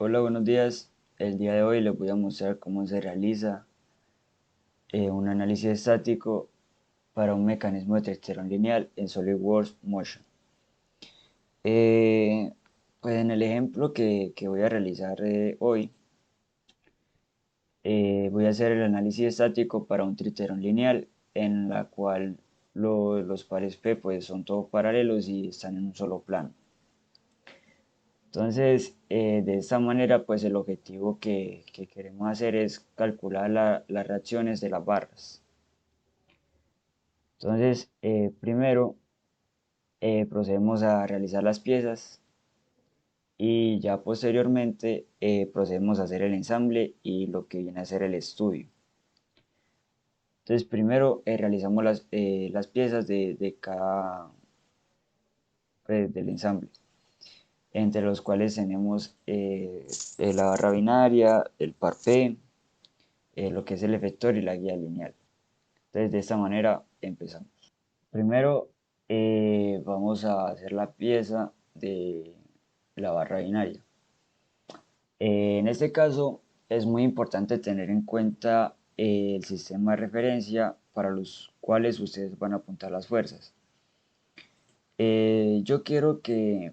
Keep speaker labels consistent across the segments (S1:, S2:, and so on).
S1: Hola, buenos días. El día de hoy les voy a mostrar cómo se realiza un análisis estático para un mecanismo de textura lineal en SolidWorks Motion. Eh, pues en el ejemplo que voy a realizar hoy, voy a hacer el análisis estático para un triterón lineal en la cual los pares P pues, son todos paralelos y están en un solo plano. Entonces, de esta manera, pues el objetivo que queremos hacer es calcular las reacciones de las barras. Entonces, primero procedemos a realizar las piezas y ya posteriormente procedemos a hacer el ensamble y lo que viene a ser el estudio. Entonces, primero realizamos las piezas de cada, pues, del ensamble, entre los cuales tenemos la barra binaria, el parpé, lo que es el efector y la guía lineal. Entonces, de esta manera empezamos. Primero, vamos a hacer la pieza de la barra binaria. En este caso, es muy importante tener en cuenta el sistema de referencia para los cuales ustedes van a apuntar las fuerzas. Yo quiero que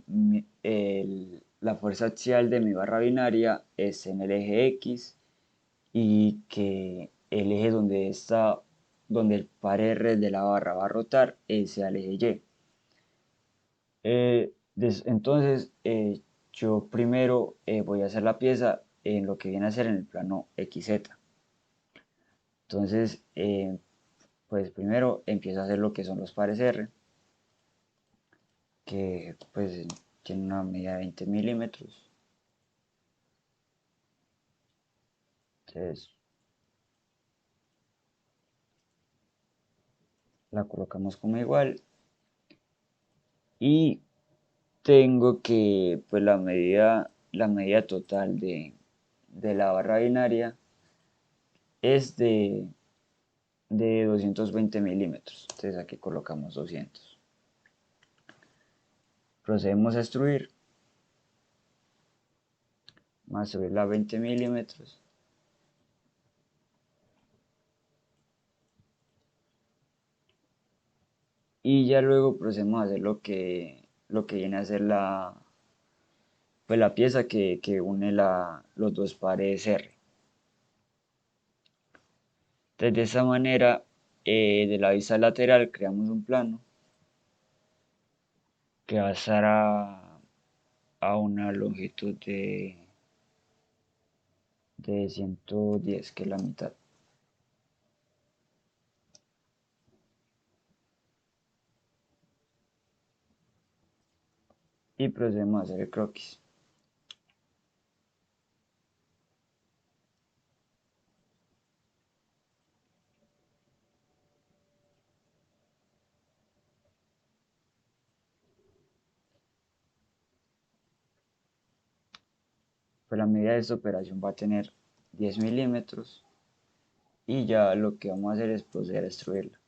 S1: la fuerza axial de mi barra binaria esté en el eje X y que el eje donde el par R de la barra va a rotar sea el eje Y. Entonces, yo primero voy a hacer la pieza en lo que viene a ser en el plano XZ. Entonces, pues primero empiezo a hacer lo que son los pares R, que pues tienen una medida de 20 milímetros. Entonces, la colocamos como igual y tengo que, pues la medida total de la barra binaria es de 220 milímetros. Entonces aquí colocamos 200. Procedemos a extruir más subirla a 20 milímetros y ya luego procedemos a hacer lo que viene a ser pues la pieza que une los dos pares R. Entonces de esa manera, de la vista lateral creamos un plano que va a estar a una longitud de 110, que es la mitad. Y procedemos a hacer el croquis. Pues la medida de esta operación va a tener 10 milímetros y ya lo que vamos a hacer es proceder a extruirla.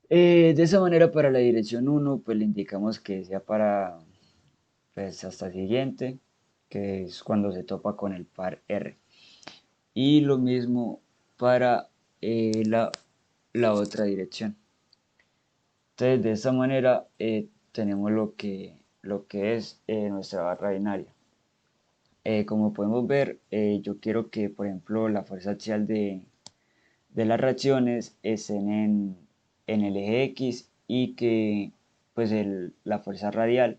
S1: De esa manera para la dirección 1 pues le indicamos que sea para pues hasta siguiente, que es cuando se topa con el par R. Y lo mismo para la otra dirección. Entonces de esta manera tenemos lo que es nuestra barra binaria. Como podemos ver, yo quiero que por ejemplo la fuerza axial de las reacciones estén en el eje X y que pues la fuerza radial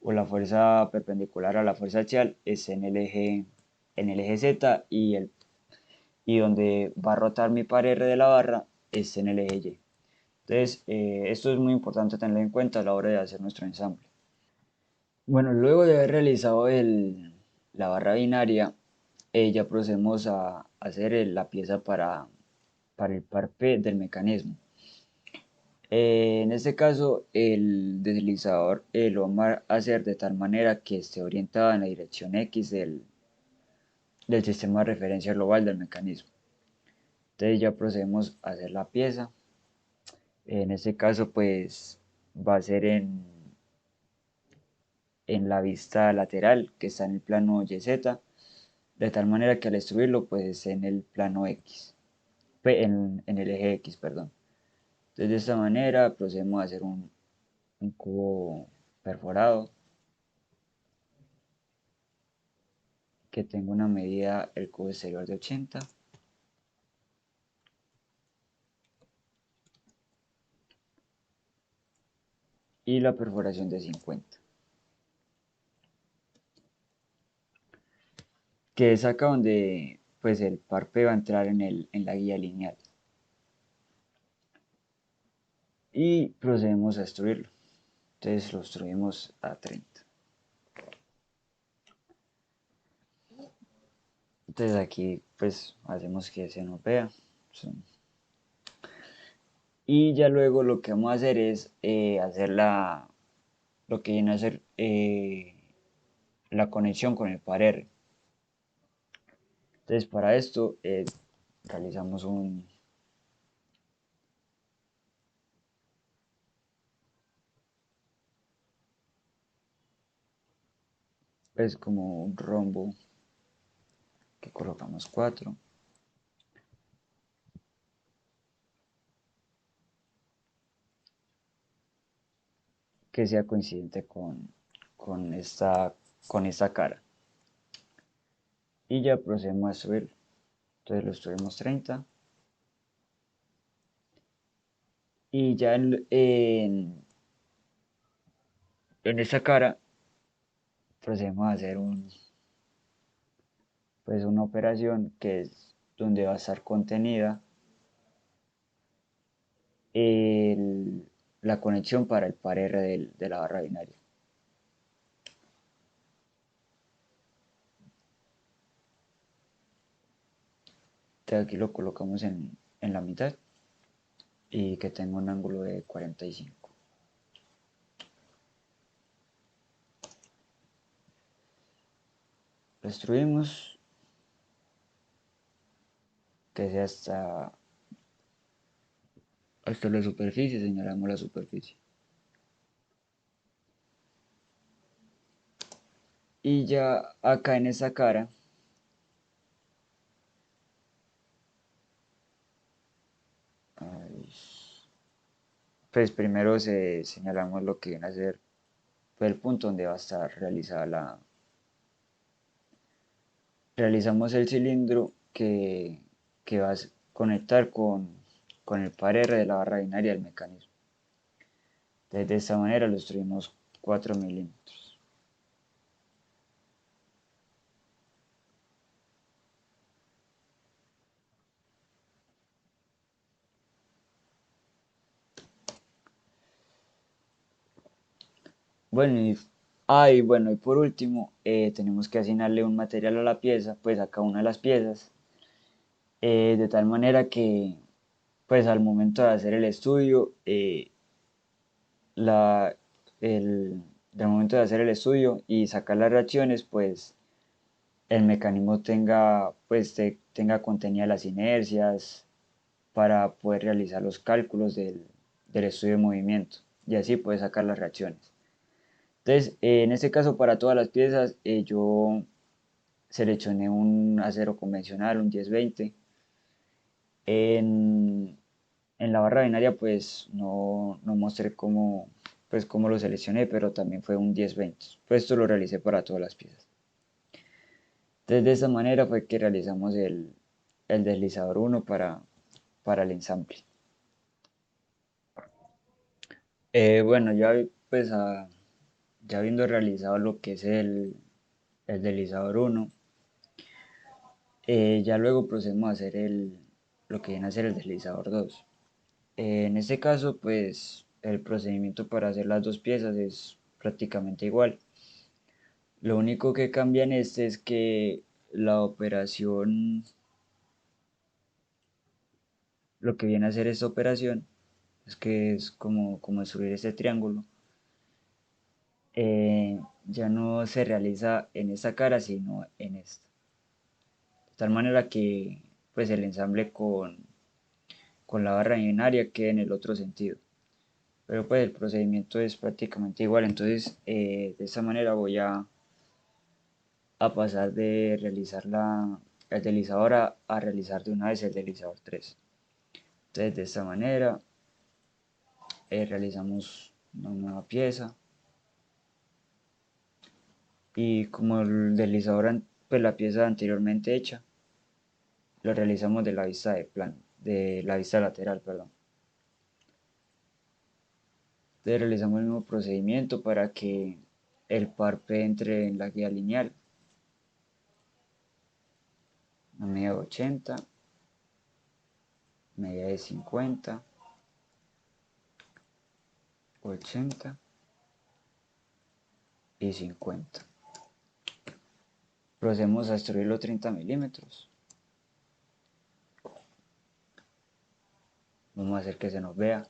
S1: o la fuerza perpendicular a la fuerza axial esté en el eje Z y donde va a rotar mi par R de la barra esté en el eje Y. Entonces, esto es muy importante tenerlo en cuenta a la hora de hacer nuestro ensamble. Bueno, luego de haber realizado la barra binaria, ya procedemos a hacer la pieza para el par P del mecanismo. En este caso, el deslizador lo vamos a hacer de tal manera que esté orientado en la dirección X del sistema de referencia global del mecanismo. Entonces ya procedemos a hacer la pieza. En este caso, pues va a ser en la vista lateral que está en el plano YZ, de tal manera que al destruirlo pues en el plano X, en el eje X, perdón. Entonces de esta manera procedemos a hacer un cubo perforado que tenga una medida el cubo exterior de 80 y la perforación de 50, que es acá donde pues el parpe va a entrar en la guía lineal y procedemos a destruirlo. Entonces lo destruimos a 30. Entonces aquí pues hacemos que se nos vea. Y ya luego lo que vamos a hacer es hacer lo que viene a ser la conexión con el par R. Entonces para esto realizamos pues como un rombo que colocamos 4 que sea coincidente con esta cara. Y ya procedemos a subir. Entonces lo subimos 30. Y ya en esta cara procedemos a hacer pues una operación que es donde va a estar contenida la conexión para el par R de la barra binaria. Entonces aquí lo colocamos en la mitad y que tenga un ángulo de 45. Lo destruimos, que sea hasta la superficie, señalamos la superficie. Y ya acá en esa cara, pues primero señalamos lo que viene a ser pues, el punto donde va a estar realizada realizamos el cilindro que va a conectar con el par R de la barra binaria del mecanismo. Entonces, de esta manera lo destruimos 4 milímetros. Bueno, y por último, tenemos que asignarle un material a la pieza, pues a cada una de las piezas, de tal manera que, pues al momento de hacer el estudio, la, del momento de hacer el estudio y sacar las reacciones, pues el mecanismo tenga contenidas las inercias para poder realizar los cálculos del estudio de movimiento y así puede sacar las reacciones. Entonces, en este caso, para todas las piezas, yo seleccioné un acero convencional, un 1020. En, en la barra binaria, pues no mostré cómo lo seleccioné, pero también fue un 1020. Pues esto lo realicé para todas las piezas. Entonces, de esta manera fue que realizamos el deslizador 1 para el ensamble. Bueno, ya habiendo realizado lo que es el deslizador 1, ya luego procedemos a hacer lo que viene a ser el deslizador 2. En este caso, pues el procedimiento para hacer las dos piezas es prácticamente igual. Lo único que cambia en este es que la operación, lo que viene a hacer esta operación, es que es como destruir este triángulo, ya no se realiza en esta cara, sino en esta. De tal manera que pues el ensamble con la barra binaria quede en el otro sentido. pero pues el procedimiento es prácticamente igual. Entonces de esta manera voy a pasar de realizar el deslizador a realizar de una vez el deslizador 3. Entonces de esta manera realizamos una nueva pieza y como el deslizador, pues la pieza anteriormente hecha, lo realizamos de la vista de plano, de la vista lateral, perdón. Entonces realizamos el mismo procedimiento para que el parpe entre en la guía lineal a medida de 80, medida de 50, 80 y 50. Procedemos a extruirlo 30 milímetros. Vamos a hacer que se nos vea.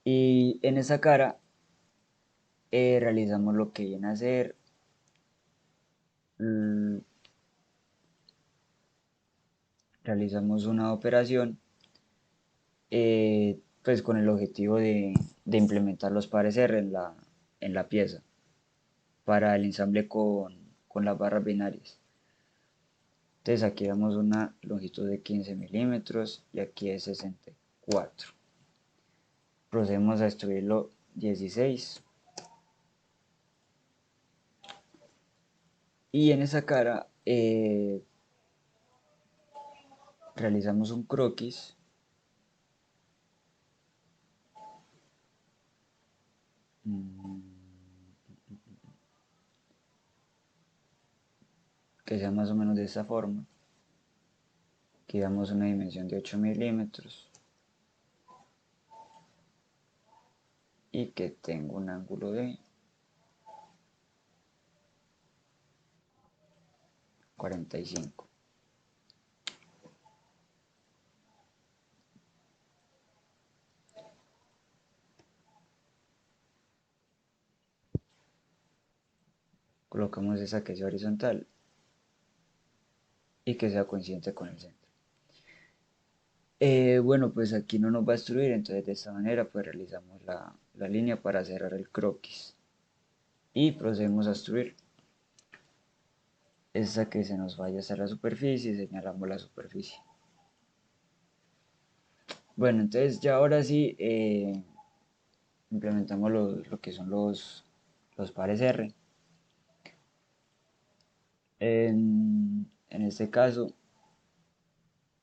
S1: Y en esa cara realizamos lo que viene a ser realizamos una operación pues con el objetivo de implementar los pares R en la pieza para el ensamble con las barras binarias. Entonces aquí damos una longitud de 15 milímetros y aquí es 64. Procedemos a extruirlo 16. Y en esa cara realizamos un croquis que sea más o menos de esta forma. Aquí damos una dimensión de 8 milímetros y que tenga un ángulo de 45. Colocamos esa que sea horizontal y que sea coincidente con el centro. Bueno, pues aquí no nos va a extruir, entonces de esta manera pues realizamos la línea para cerrar el croquis y procedemos a extruir. Esta que se nos vaya hasta la superficie, señalamos la superficie. Bueno, entonces ya ahora sí implementamos lo que son los pares R. En este caso,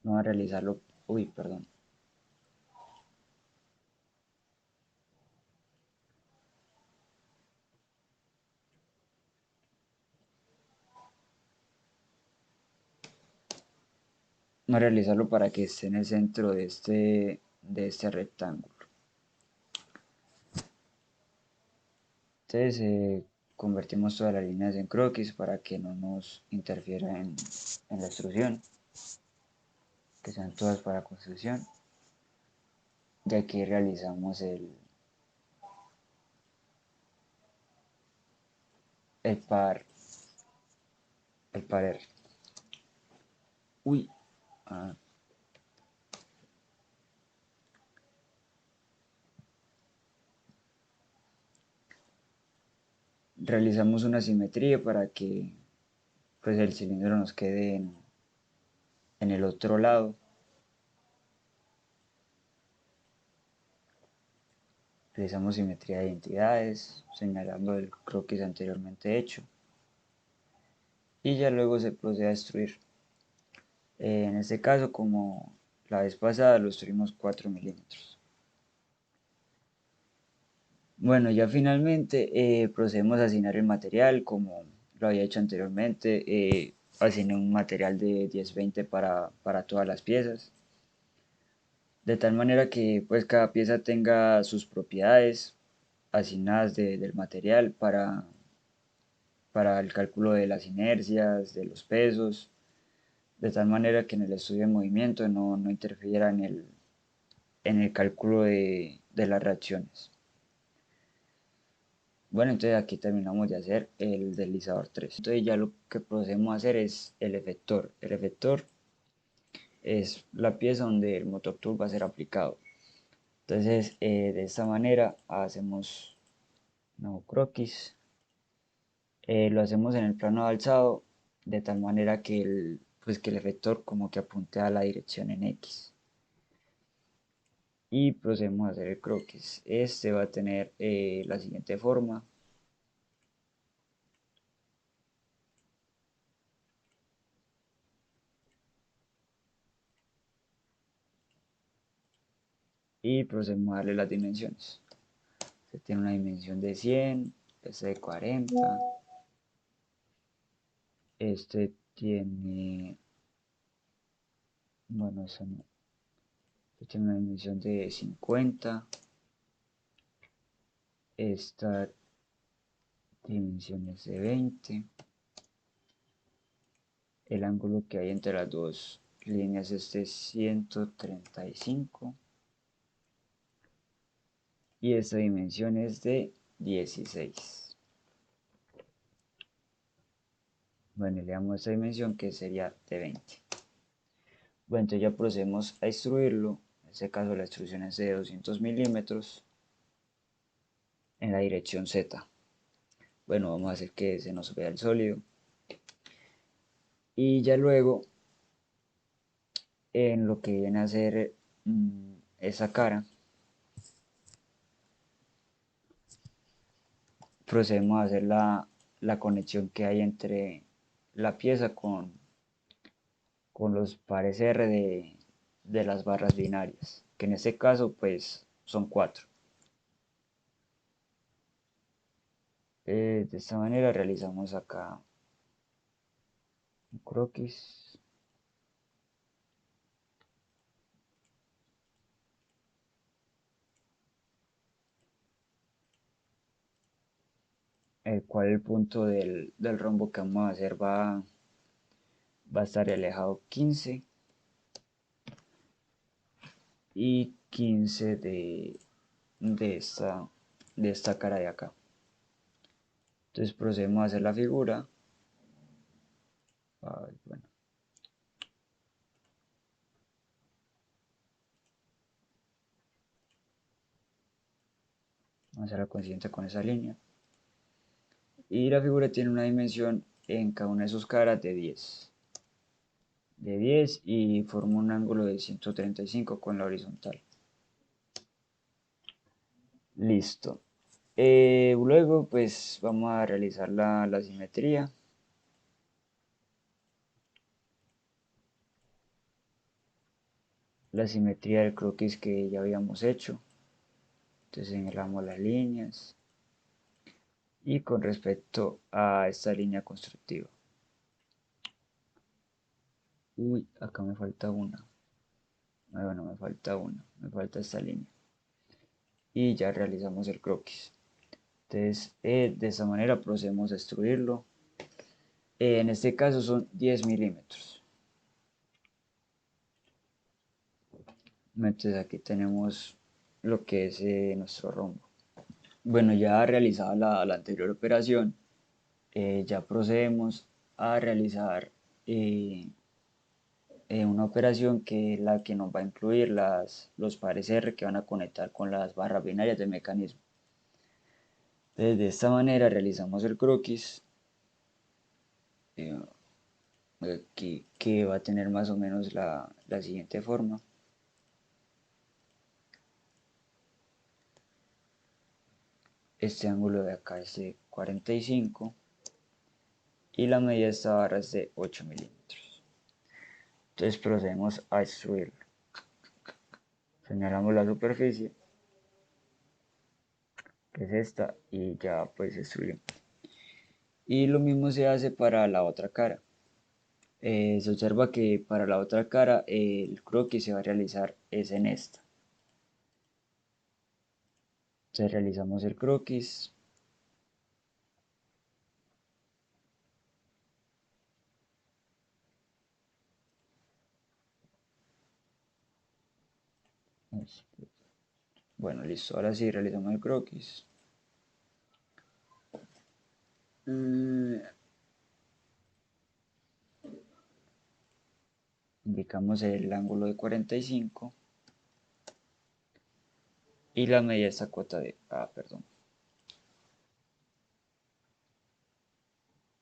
S1: vamos a realizarlo, uy, perdón, vamos a realizarlo para que esté en el centro de este rectángulo. Entonces convertimos todas las líneas en croquis para que no nos interfiera en la extrusión, que sean todas para construcción. Y aquí realizamos el par, el par R. Uy, ah, realizamos una simetría para que pues, el cilindro nos quede en el otro lado. Realizamos simetría de identidades, señalando el croquis anteriormente hecho. Y ya luego se procede a extruir. En este caso, como la vez pasada, lo extruimos 4 milímetros. Bueno, ya finalmente procedemos a asignar el material como lo había hecho anteriormente. Asigné un material de 10-20 para todas las piezas. De tal manera que pues cada pieza tenga sus propiedades asignadas del material para el cálculo de las inercias, de los pesos, de tal manera que en el estudio de movimiento no interfiera en el cálculo de las reacciones. Bueno, entonces aquí terminamos de hacer el deslizador 3. Entonces ya lo que procedemos a hacer es el efector. El efector es la pieza donde el motor tool va a ser aplicado. Entonces, de esta manera hacemos nuevo croquis. Lo hacemos en el plano de alzado de tal manera que que el efector como que apunte a la dirección en X. Y procedemos a hacer el croquis. Este va a tener la siguiente forma. Y procedemos a darle las dimensiones. Este tiene una dimensión de 100, este de 40, este tiene, bueno, eso no, este tiene una dimensión de 50, esta dimensión es de 20, el ángulo que hay entre las dos líneas es de 135 y esta dimensión es de 16. Bueno, le damos esta dimensión que sería de 20. Bueno, entonces ya procedemos a extruirlo. En este caso la extrusión es de 200 milímetros en la dirección Z. Bueno, vamos a hacer que se nos vea el sólido. Y ya luego, en lo que viene a ser esa cara, procedemos a hacer la conexión que hay entre la pieza con los pares R de las barras binarias, que en este caso pues son 4. De esta manera realizamos acá un croquis, el cual el punto del rombo que vamos a hacer va a estar alejado 15 y 15 de esta cara de acá. Entonces procedemos a hacer la figura. Ay, bueno, vamos a hacer la coincidente con esa línea. Y la figura tiene una dimensión en cada una de sus caras de 10. De 10 y forma un ángulo de 135 con la horizontal. Listo. Luego pues vamos a realizar la simetría. La simetría del croquis que ya habíamos hecho. Entonces señalamos las líneas. Y con respecto a esta línea constructiva. Uy, acá me falta una. Bueno, me falta esta línea. Y ya realizamos el croquis. Entonces, de esta manera procedemos a extruirlo. En este caso son 10 milímetros. Entonces aquí tenemos lo que es nuestro rombo. Bueno, ya realizada la anterior operación, ya procedemos a realizar una operación que es la que nos va a incluir los pares R que van a conectar con las barras binarias del mecanismo. Entonces, de esta manera realizamos el croquis, que va a tener más o menos la siguiente forma. Este ángulo de acá es de 45 y la medida de esta barra es de 8 milímetros. Entonces procedemos a extruirlo. Señalamos la superficie, que es esta, y ya pues extruimos. Y lo mismo se hace para la otra cara. Se observa que para la otra cara el croquis se va a realizar es en esta. Entonces realizamos el croquis. Bueno, listo. Ahora sí realizamos el croquis. Indicamos el ángulo de 45 y la medida de esta cuota de, perdón,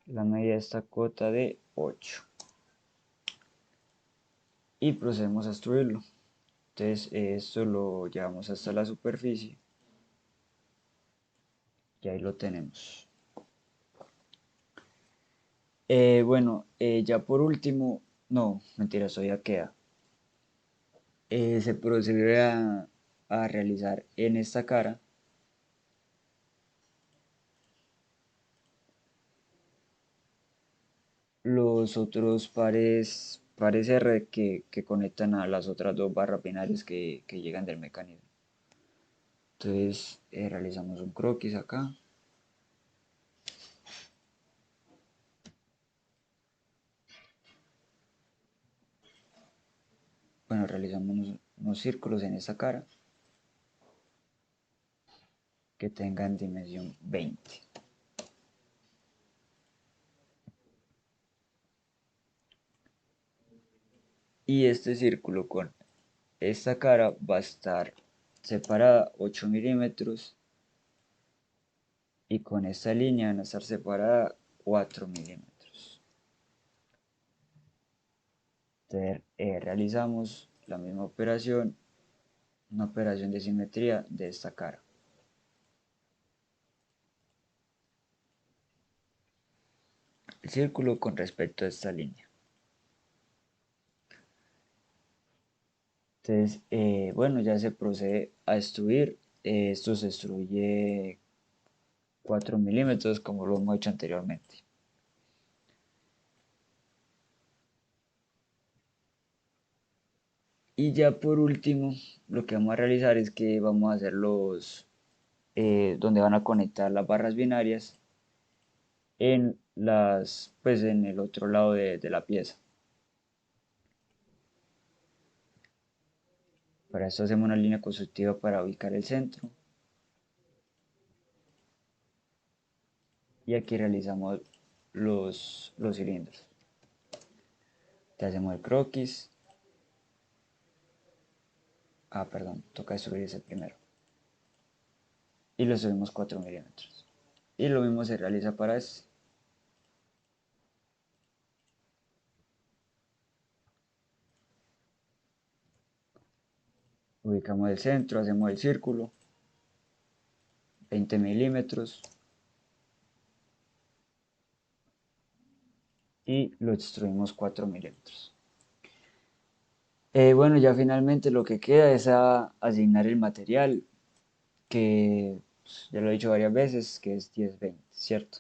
S1: la medida de esta cuota de 8 y procedemos a extruirlo. Entonces esto lo llevamos hasta la superficie y ahí lo tenemos. Bueno, ya por último, no, mentira, eso ya queda. Se procede a realizar en esta cara los otros pares R que conectan a las otras dos barras binarias que llegan del mecanismo. Entonces realizamos un croquis acá. Bueno, realizamos unos círculos en esta cara que tengan dimensión 20. Y este círculo con esta cara va a estar separada 8 milímetros y con esta línea van a estar separada 4 milímetros. Entonces, realizamos la misma operación, una operación de simetría de esta cara. El círculo con respecto a esta línea. Entonces, bueno, ya se procede a extruir. Esto se extruye 4 milímetros como lo hemos hecho anteriormente. Y ya por último, lo que vamos a realizar es que vamos a hacer donde van a conectar las barras binarias pues en el otro lado de la pieza. Para esto hacemos una línea constructiva para ubicar el centro. Y aquí realizamos los cilindros. Te hacemos el croquis. Perdón, toca destruir ese primero. Y lo subimos 4 milímetros. Y lo mismo se realiza para este. Ubicamos el centro, hacemos el círculo, 20 milímetros. Y lo extruimos 4 milímetros. Bueno, ya finalmente lo que queda es asignar el material, que pues, ya lo he dicho varias veces, que es 10-20, ¿cierto?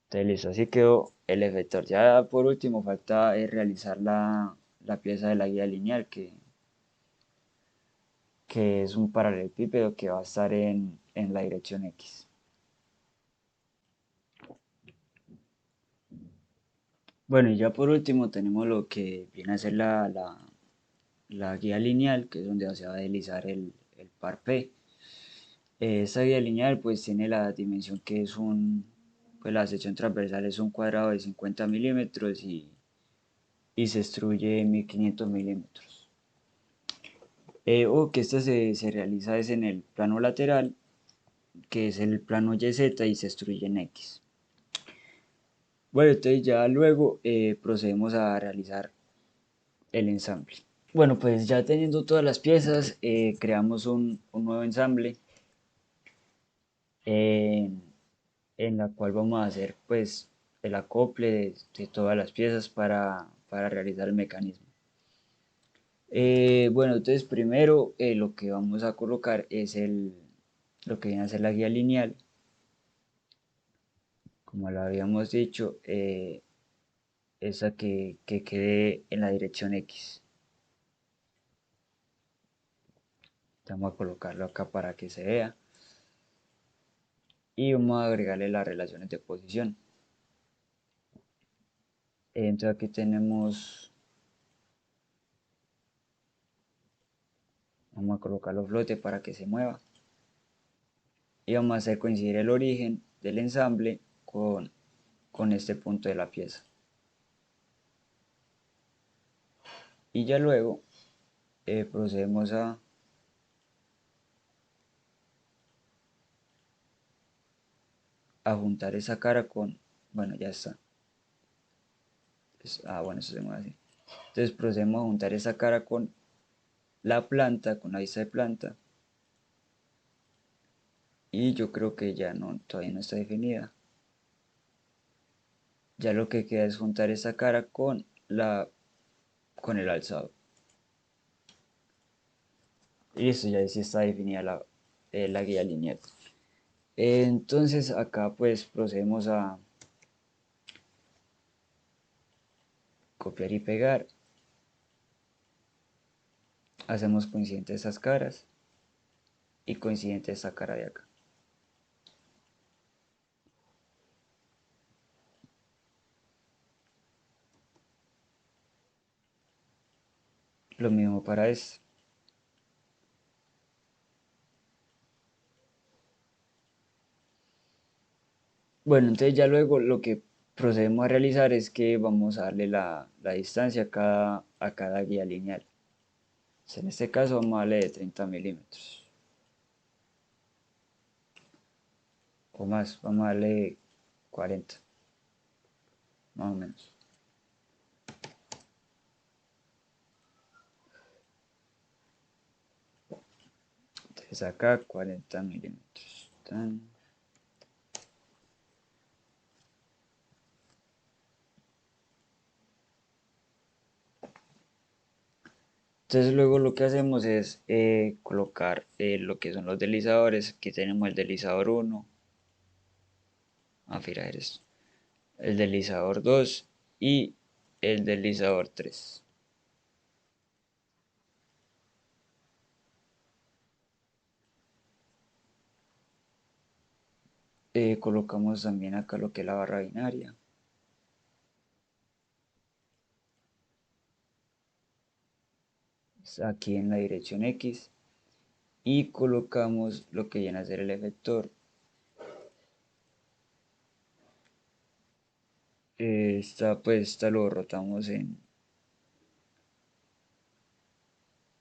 S1: Entonces listo, así quedó el efector. Ya por último falta realizar la pieza de la guía lineal, que es un paralelepípedo que va a estar en la dirección X. Bueno, y ya por último tenemos lo que viene a ser la guía lineal, que es donde se va a deslizar el par P. Esta guía lineal pues tiene la dimensión que es pues la sección transversal es un cuadrado de 50 milímetros y se extruye 1500 milímetros. O que esta se realiza es en el plano lateral, que es el plano YZ y se extruye en X. Bueno, entonces ya luego procedemos a realizar el ensamble. Bueno, pues ya teniendo todas las piezas, creamos un nuevo ensamble en, en la cual vamos a hacer pues el acople de todas las piezas para realizar el mecanismo. Bueno, entonces primero lo que vamos a colocar es lo que viene a ser la guía lineal. Como lo habíamos dicho, esa que quede en la dirección X. Vamos a colocarlo acá para que se vea. Y vamos a agregarle las relaciones de posición. Entonces aquí vamos a colocarlo flote para que se mueva. Y vamos a hacer coincidir el origen del ensamble con este punto de la pieza. Y ya luego procedemos a juntar esa cara con, bueno, ya está. Bueno, eso se mueve así. Entonces procedemos a juntar esa cara con la planta, con la vista de planta. Y yo creo que ya no, todavía no está definida. Ya lo que queda es juntar esa cara con el alzado. Y listo, ya sí está definida la guía lineal. Entonces acá pues procedemos a copiar y pegar. Hacemos coincidente esas caras y coincidente esta cara de acá. Lo mismo para esto. Bueno, entonces ya luego lo que procedemos a realizar es que vamos a darle la distancia a cada guía lineal. Entonces, en este caso vamos a darle de 30 milímetros o más, vamos a darle 40, más o menos. Entonces acá 40 milímetros. Entonces luego lo que hacemos es colocar lo que son los deslizadores. Aquí tenemos el deslizador 1, fijar esto, el deslizador 2 y el deslizador 3. Colocamos también acá lo que es la barra binaria, aquí en la dirección X, y colocamos lo que viene a ser el efector. Esta lo rotamos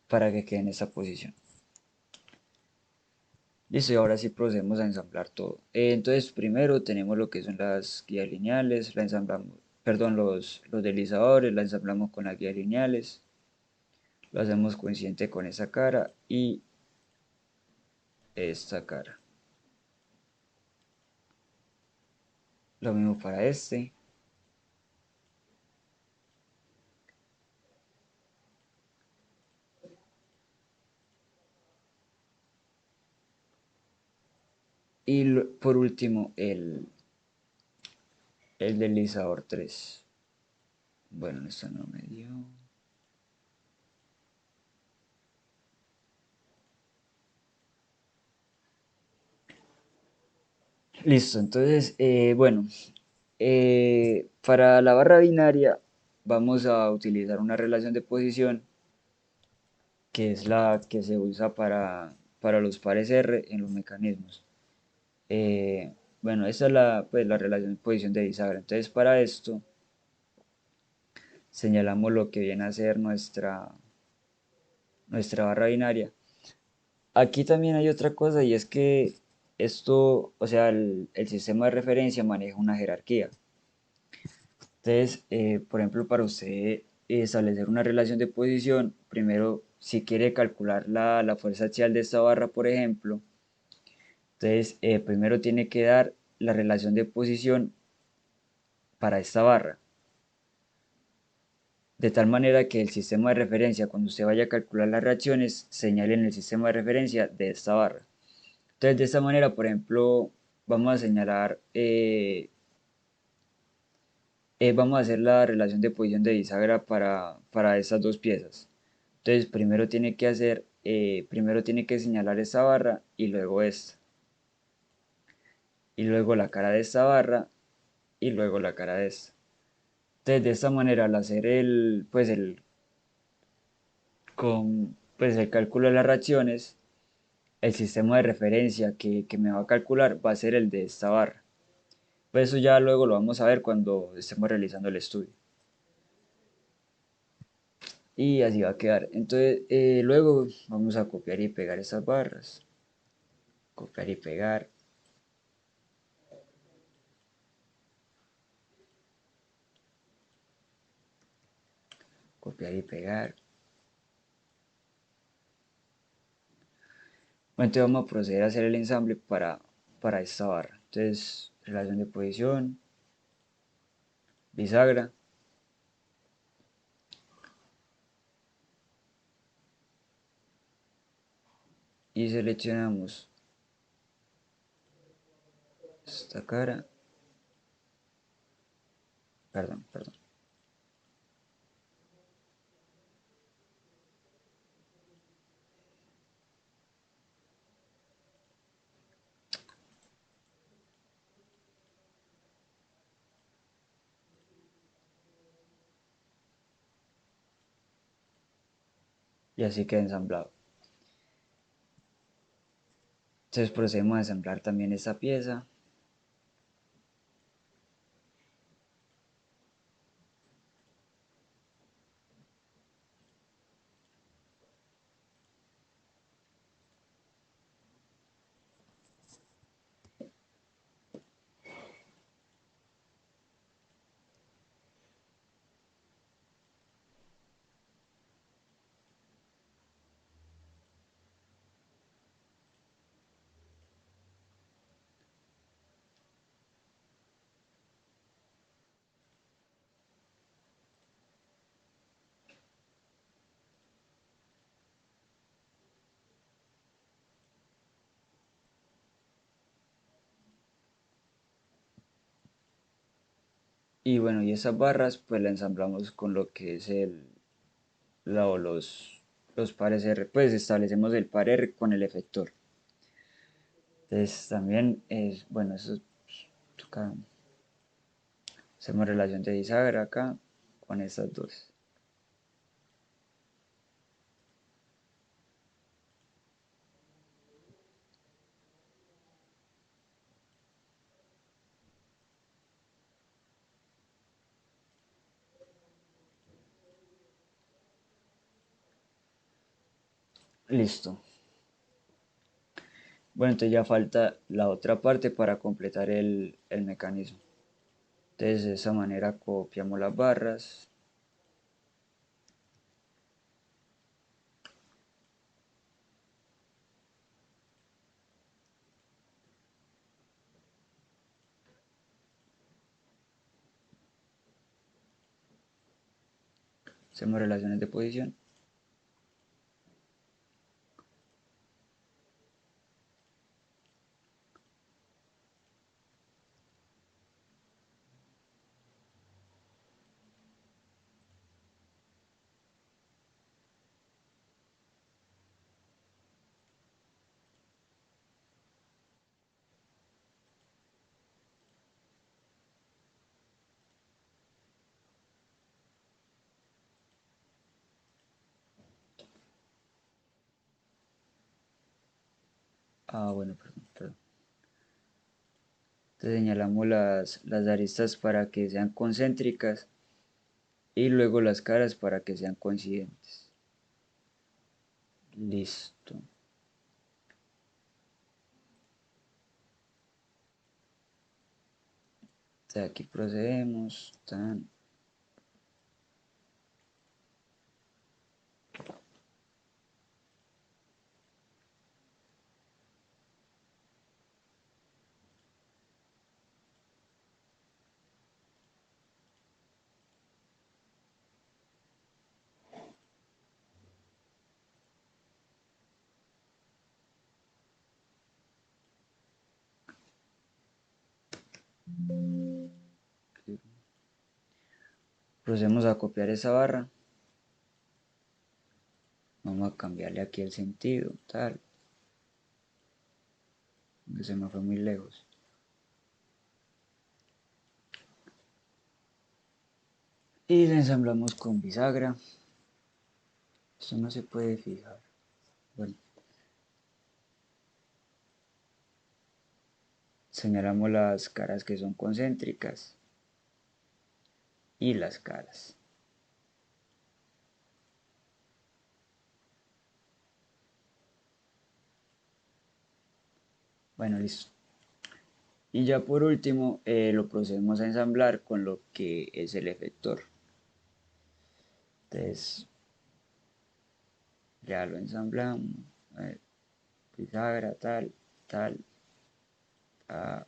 S1: para que quede en esta posición. Listo, y ahora sí procedemos a ensamblar todo. Entonces primero tenemos lo que son las guías lineales, la ensamblamos, perdón, los deslizadores, la ensamblamos con las guías lineales, lo hacemos coincidente con esa cara y esta cara. Lo mismo para este. Y por último el deslizador 3. Bueno, esto no me dio. Listo, entonces, bueno, para la barra binaria vamos a utilizar una relación de posición que es la que se usa para los pares R en los mecanismos. Bueno, esa es la relación de posición de bisagra. Entonces, para esto, señalamos lo que viene a ser nuestra barra binaria. Aquí también hay otra cosa y es que esto, o sea, el sistema de referencia maneja una jerarquía. Entonces, por ejemplo, para usted establecer una relación de posición, primero, si quiere calcular la fuerza axial de esta barra, por ejemplo, entonces primero tiene que dar la relación de posición para esta barra, de tal manera que el sistema de referencia, cuando usted vaya a calcular las reacciones, señale en el sistema de referencia de esta barra. Entonces, de esta manera, por ejemplo, vamos a señalar, vamos a hacer la relación de posición de bisagra para estas dos piezas. Entonces, primero tiene que señalar esta barra y luego esta. Y luego la cara de esta barra y luego la cara de esta. Entonces, de esta manera, al hacer el cálculo de las reacciones, el sistema de referencia que me va a calcular va a ser el de esta barra. Pues eso ya luego lo vamos a ver cuando estemos realizando el estudio. Y así va a quedar. Entonces, luego vamos a copiar y pegar esas barras. Copiar y pegar. copiar y pegar. Bueno, entonces vamos a proceder a hacer el ensamble para esta barra. Entonces, relación de posición, bisagra. Y seleccionamos esta cara. Perdón. Y así queda ensamblado. Entonces procedemos a ensamblar también esta pieza. Y bueno, y esas barras pues las ensamblamos con lo que es los pares R. Pues establecemos el par R con el efector. Entonces también es, bueno, eso toca, hacemos relación de bisagra acá con estas dos. Listo. Bueno, entonces ya falta la otra parte para completar el mecanismo. Entonces de esa manera copiamos las barras. Hacemos relaciones de posición. Bueno, perdón. Entonces señalamos las aristas para que sean concéntricas y luego las caras para que sean coincidentes. Listo. Entonces aquí procedemos. Tan. Procedemos a copiar esa barra. Vamos a cambiarle aquí el sentido, tal. Que se me fue muy lejos. Y la ensamblamos con bisagra. Esto no se puede fijar. Bueno, señalamos las caras que son concéntricas y las caras. Bueno, listo. Y ya por último lo procedemos a ensamblar con lo que es el efector. Entonces ya lo ensamblamos. A ver, bisagra, tal, tal. Ah,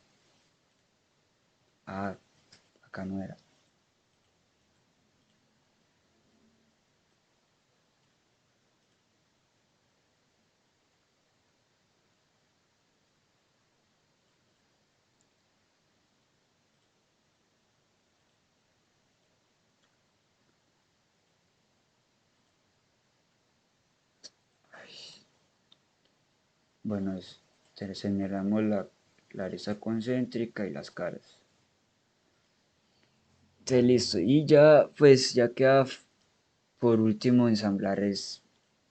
S1: ah, acá no era. Bueno, señalamos la arista concéntrica y las caras. Entonces, listo. Y ya, pues, ya queda por último ensamblar es,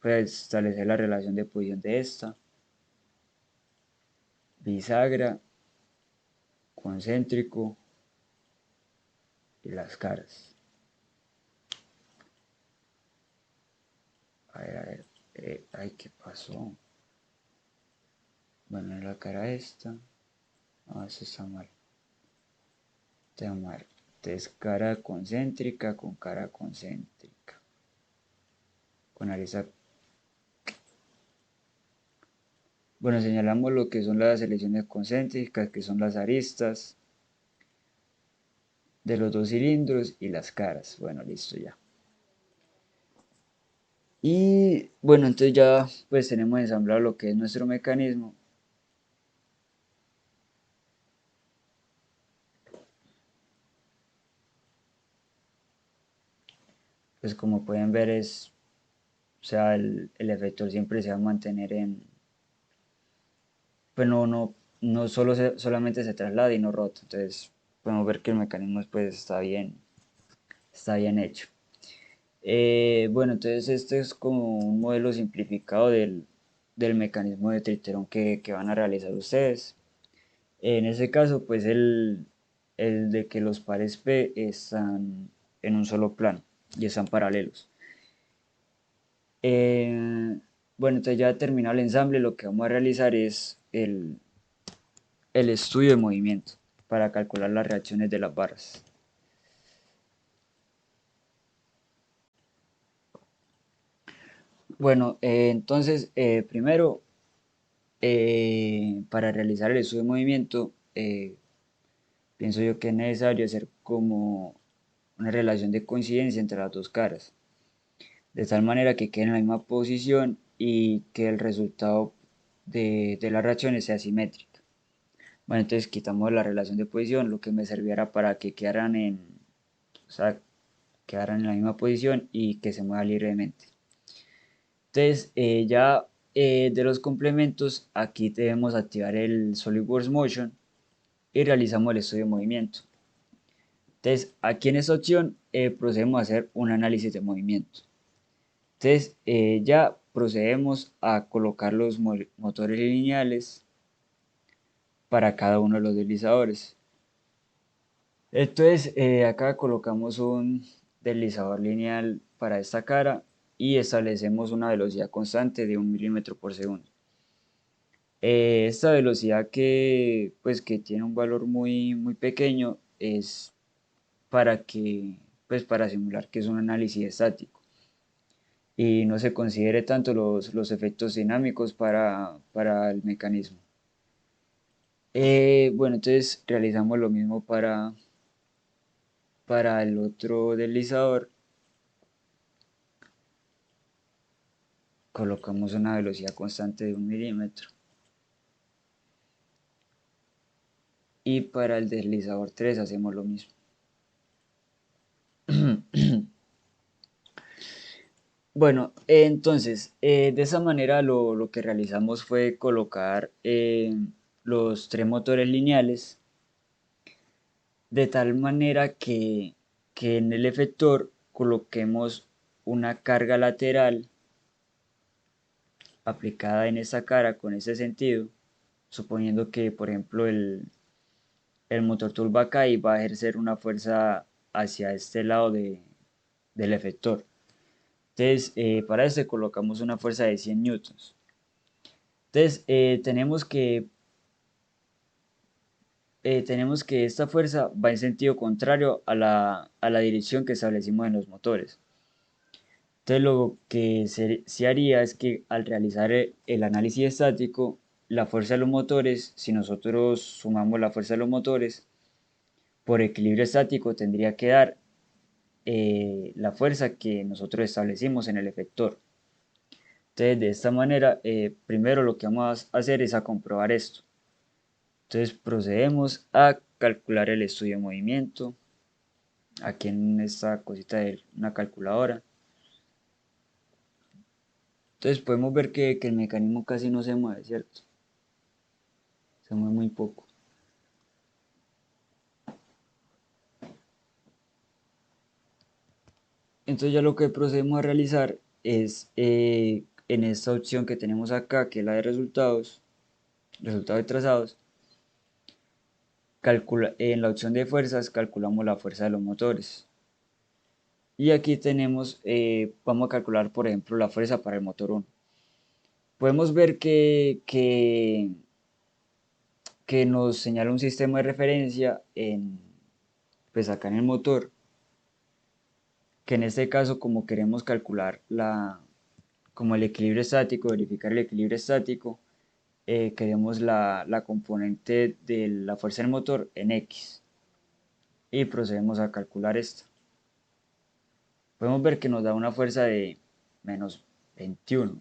S1: pues, establecer la relación de posición de esta. Bisagra, concéntrico y las caras. A ver, ay, ¿qué pasó? Bueno, la cara esta. Ah, eso está mal. Está mal. Entonces, cara concéntrica con cara concéntrica. Con arista. Bueno, señalamos lo que son las selecciones concéntricas, que son las aristas de los dos cilindros y las caras. Bueno, listo ya. Y bueno, entonces ya pues tenemos ensamblado lo que es nuestro mecanismo. Pues como pueden ver es, o sea, el efector siempre se va a mantener en, pues no solamente se traslada y no rota. Entonces podemos ver que el mecanismo pues está bien hecho. Bueno, entonces este es como un modelo simplificado del mecanismo de triterón que van a realizar ustedes. En ese caso, pues el de que los pares P están en un solo plano y están paralelos. Bueno, entonces ya terminado el ensamble, lo que vamos a realizar es el estudio de movimiento para calcular las reacciones de las barras. Bueno, entonces primero para realizar el estudio de movimiento, pienso yo que es necesario hacer como una relación de coincidencia entre las dos caras, de tal manera que queden en la misma posición y que el resultado de las reacciones sea simétrica. Bueno, entonces quitamos la relación de posición, lo que me serviera para que quedaran o sea, quedaran en la misma posición y que se mueva libremente. Entonces, ya de los complementos, aquí debemos activar el SolidWorks Motion y realizamos el estudio de movimiento. Entonces, aquí en esta opción procedemos a hacer un análisis de movimiento. Entonces, ya procedemos a colocar los motores lineales para cada uno de los deslizadores. Entonces, acá colocamos un deslizador lineal para esta cara y establecemos una velocidad constante de 1 milímetro por segundo. Esta velocidad pues, que tiene un valor muy pequeño es pues, para simular que es un análisis estático y no se considere tanto los efectos dinámicos para el mecanismo. Bueno, entonces realizamos lo mismo para el otro deslizador. Colocamos una velocidad constante de 1 milímetro. Y para el deslizador 3 hacemos lo mismo. Bueno, entonces, de esa manera lo que realizamos fue colocar los tres motores lineales de tal manera que en el efector coloquemos una carga lateral aplicada en esa cara con ese sentido, suponiendo que, por ejemplo, el motor turbo acá y va a ejercer una fuerza hacia este lado del efector. Entonces, para esto colocamos una fuerza de 100 newtons. Entonces, tenemos que esta fuerza va en sentido contrario a la dirección que establecimos en los motores. Entonces lo que se haría es que al realizar el análisis estático, la fuerza de los motores, si nosotros sumamos la fuerza de los motores, por equilibrio estático tendría que dar la fuerza que nosotros establecimos en el efector. Entonces de esta manera, primero lo que vamos a hacer es a comprobar esto. Entonces procedemos a calcular el estudio de movimiento, aquí en esta cosita de una calculadora. Entonces podemos ver que el mecanismo casi no se mueve, ¿cierto? Se mueve muy poco. Entonces ya lo que procedemos a realizar es en esta opción que tenemos acá, que es la de resultados, resultados de trazados, en la opción de fuerzas calculamos la fuerza de los motores. Y aquí tenemos, vamos a calcular por ejemplo la fuerza para el motor 1. Podemos ver que nos señala un sistema de referencia pues acá en el motor, que en este caso como queremos calcular como el equilibrio estático, verificar el equilibrio estático, queremos la componente de la fuerza del motor en X y procedemos a calcular esto. Podemos ver que nos da una fuerza de menos 21.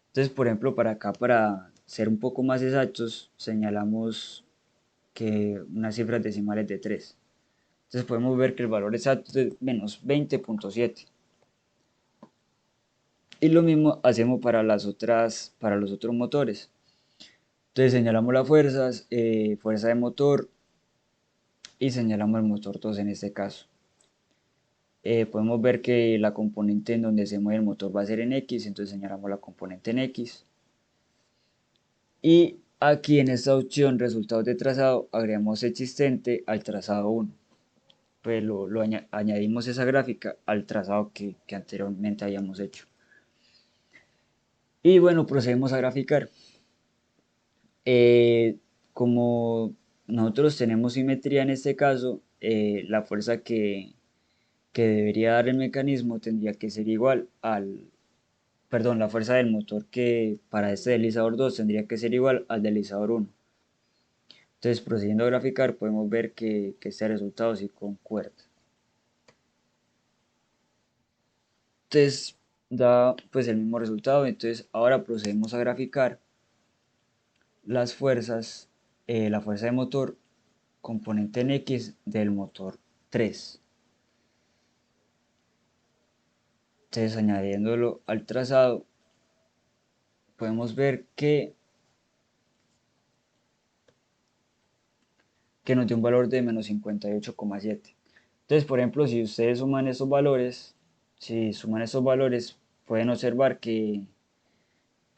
S1: Entonces, por ejemplo, para acá, para ser un poco más exactos, señalamos que unas cifras decimales de 3. Entonces podemos ver que el valor exacto es menos 20.7. Y lo mismo hacemos para para los otros motores. Entonces señalamos las fuerzas, fuerza de motor y señalamos el motor 2 en este caso. Podemos ver que la componente en donde se mueve el motor va a ser en X, entonces señalamos la componente en X. Y aquí en esta opción resultados de trazado agregamos existente al trazado 1. Pues añadimos esa gráfica al trazado que anteriormente habíamos hecho. Y bueno, procedemos a graficar. Como nosotros tenemos simetría en este caso, la fuerza que debería dar el mecanismo tendría que ser igual perdón, la fuerza del motor que para este deslizador 2 tendría que ser igual al deslizador 1. Entonces, procediendo a graficar, podemos ver que este resultado sí concuerda. Entonces, da pues el mismo resultado. Entonces, ahora procedemos a graficar las fuerzas, la fuerza de motor componente en X del motor 3. Entonces, añadiéndolo al trazado, podemos ver que nos dio un valor de menos 58,7. Entonces, por ejemplo, si ustedes suman estos valores, si suman estos valores, pueden observar que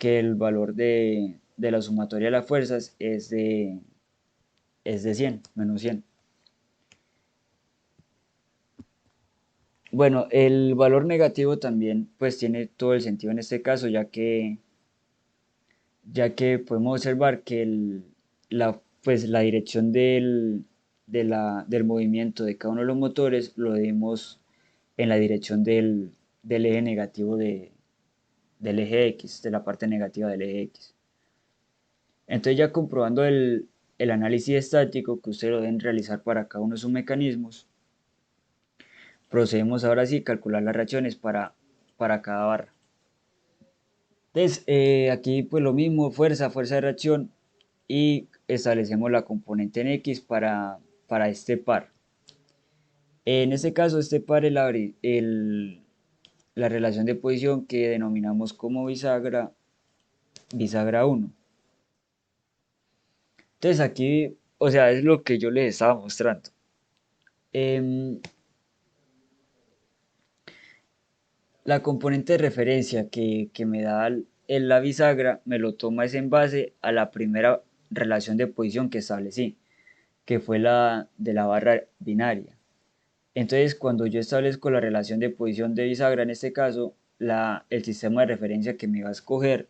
S1: el valor de la sumatoria de las fuerzas es de 100, menos 100. Bueno, el valor negativo también pues tiene todo el sentido en este caso, ya que podemos observar que pues, la dirección del movimiento de cada uno de los motores lo dimos en la dirección del eje negativo del eje X, de la parte negativa del eje X. Entonces ya comprobando el análisis estático que ustedes lo deben realizar para cada uno de sus mecanismos, procedemos ahora sí a calcular las reacciones para cada barra. Entonces aquí pues lo mismo, fuerza de reacción y establecemos la componente en X para este par. En este caso este par es la relación de posición que denominamos como bisagra 1. Entonces aquí, o sea, es lo que yo les estaba mostrando. Em, la componente de referencia que me da la bisagra me lo toma es en base a la primera relación de posición que establecí, que fue la de la barra binaria. Entonces, cuando yo establezco la relación de posición de bisagra, en este caso, el sistema de referencia que me va a escoger,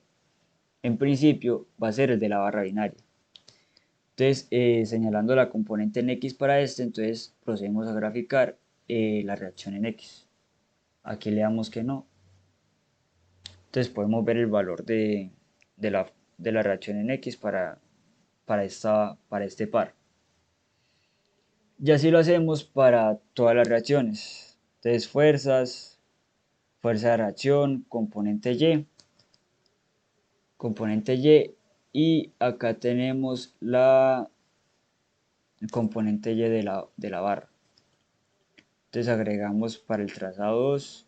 S1: en principio, va a ser el de la barra binaria. Entonces, señalando la componente en X para este, entonces procedemos a graficar la reacción en X. Aquí le damos que no. Entonces podemos ver el valor de la reacción en X para este par. Y así lo hacemos para todas las reacciones. Entonces fuerza de reacción, componente Y, y acá tenemos el componente Y de la barra. Entonces agregamos para el trazado 2,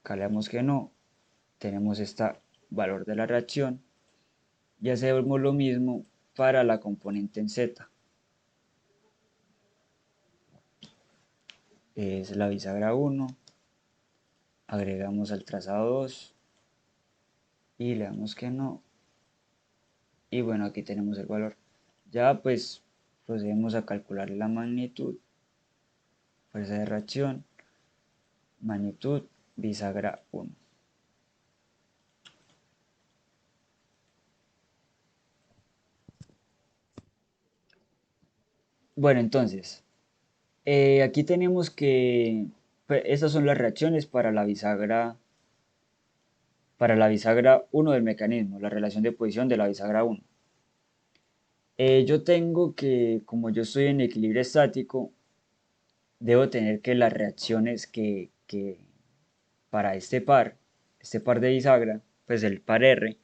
S1: acá le damos que no, tenemos este valor de la reacción y hacemos lo mismo para la componente en Z. Es la bisagra 1, agregamos al trazado 2 y le damos que no, y bueno, aquí tenemos el valor. Ya pues procedemos a calcular la magnitud, fuerza de reacción, magnitud, bisagra 1. Bueno, entonces, aquí tenemos que, pues, estas son las reacciones para la bisagra 1 del mecanismo, la relación de posición de la bisagra 1. Yo tengo que, como yo estoy en equilibrio estático, debo tener que las reacciones que para este par de bisagra, pues el par R,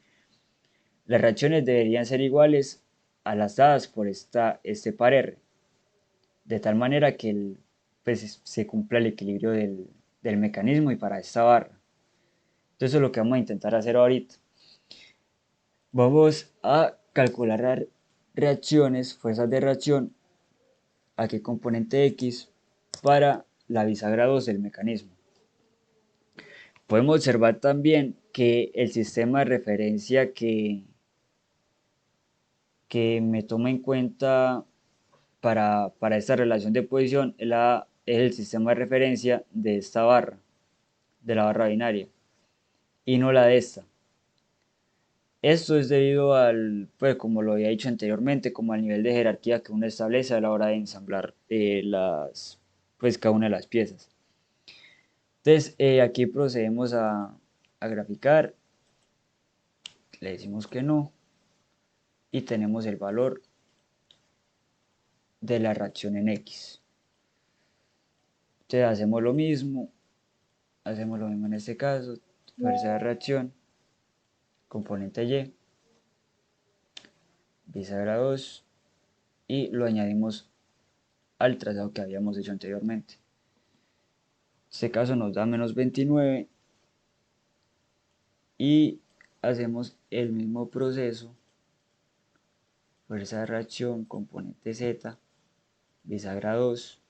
S1: las reacciones deberían ser iguales a las dadas por este par R, de tal manera que pues, se cumpla el equilibrio del mecanismo y para esta barra. Entonces eso es lo que vamos a intentar hacer ahorita. Vamos a calcular reacciones, fuerzas de reacción, aquí componente X, para la bisagra 2 del mecanismo. Podemos observar también que el sistema de referencia que me toma en cuenta para esta relación de posición es el sistema de referencia de esta barra, de la barra binaria, y no la de esta. Esto es debido pues como lo había dicho anteriormente, como al nivel de jerarquía que uno establece a la hora de ensamblar pues cada una de las piezas. Entonces, aquí procedemos a graficar, le decimos que no, y tenemos el valor de la reacción en X. Entonces hacemos lo mismo en este caso, fuerza de reacción, componente Y, bisagra 2, y lo añadimos al trazado que habíamos hecho anteriormente. Este caso nos da menos 29 y hacemos el mismo proceso, fuerza de reacción, componente Z, bisagra 2,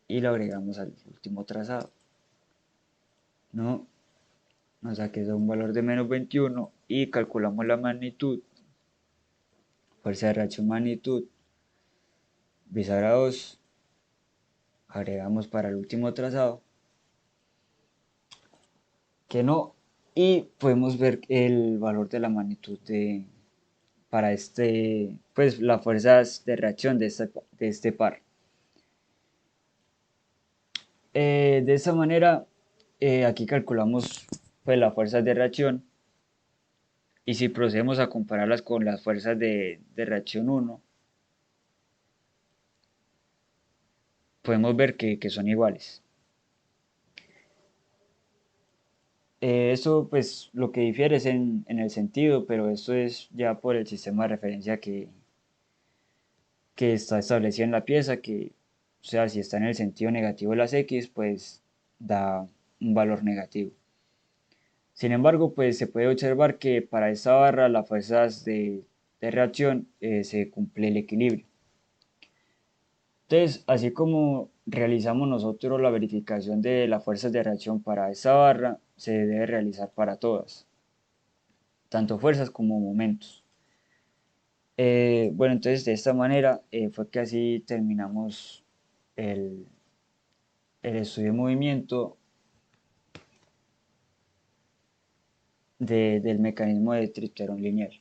S1: y lo agregamos al último trazado. No, nos da que es un valor de menos 21 y calculamos la magnitud, fuerza de reacción magnitud, bisagra 2, agregamos para el último trazado, que no, y podemos ver el valor de la magnitud para pues las fuerzas de reacción de este par. De esta manera, aquí calculamos pues, las fuerzas de reacción, y si procedemos a compararlas con las fuerzas de reacción 1, podemos ver que son iguales. Eso pues lo que difiere es en el sentido, pero esto es ya por el sistema de referencia que está establecido en la pieza, que o sea, si está en el sentido negativo de las X, pues da un valor negativo. Sin embargo, pues se puede observar que para esta barra las fuerzas de reacción se cumple el equilibrio. Entonces, así como realizamos nosotros la verificación de las fuerzas de reacción para esta barra, se debe realizar para todas, tanto fuerzas como momentos. Bueno, entonces de esta manera fue que así terminamos el, el estudio de movimiento del mecanismo de tripterón lineal.